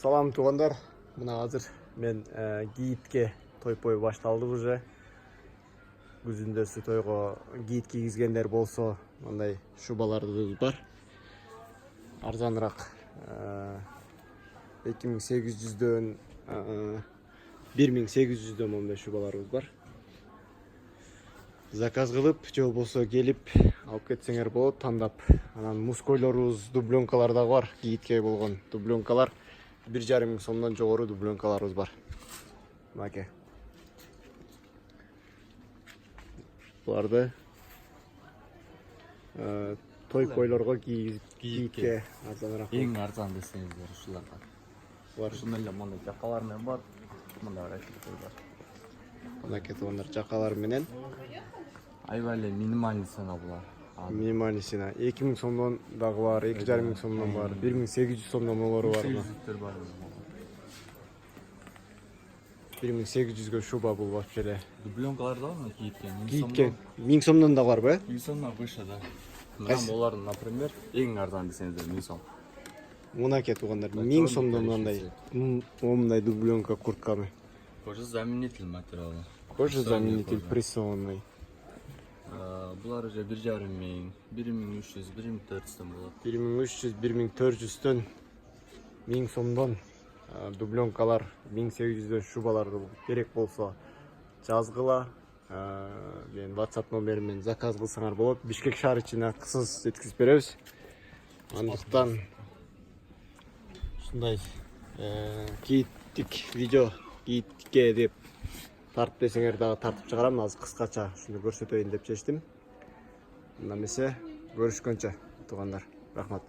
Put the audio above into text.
Салам туғандар. Мына азыр мен киитке той-пой башталды уже. Күзүндөсү тойго киит кийгизгендер болсо, мындай шубаларыбыз бар. Арзаныраак 2800дөн 1800дөн мондай шубаларыбыз бар. Заказ кылып, же болбосо келип алып кетсеңер болот, тандап. Анан мускойлорубуз, дубленкалар да бар, киитке болгон дубленкалар. 1,5 миң сомдон жогору дубленкаларыбыз бар. Маке. Буларды той-койлорго киитке арзаныраак. Эң арзан десеңиздер ушуларга. Бар. Ушундай эле мындай жакалар менен бар. Мындай ракеткалар бар. Мынакей тугандар жакалар менен. Аябай эле минималисина булар. Минималисина 2000 сомдон дагы бар, 2,5 миң сомдон бар, 1800 сомдон болору бар. 1800гө шуба бул вообще эле. Дубленкалар да барбы киитке? Киитке 1000 сомдон да барбы? 1000 сомдон выше да. Мына булардын, например, эң арзан десеңиздер 1000 сом. Мынакей тугандар 1000 сомдон мындай дубленка куртканы. Кожа-заменитель материалы. Кожа-заменитель прессованный. Булар уже 1,5 миң, 1300, 1400 болот. 1300, 1400дөн 1000 сомдон дубленкалар, 1800дөн шубалар керек болсо жазгыла. Мен WhatsApp номеримен заказ кылсаңар болот. Бишкек шаар ичине акысыз жеткизип беребиз. Андыктан ушундай кииттик видео, киитке деп тартып десеңер дагы тартып чыгарам. Азыр кыскача ушуну көрсөтөйүн деп чечтим. Мында эмесе көрүшкөнчө тугандар. Рахмат.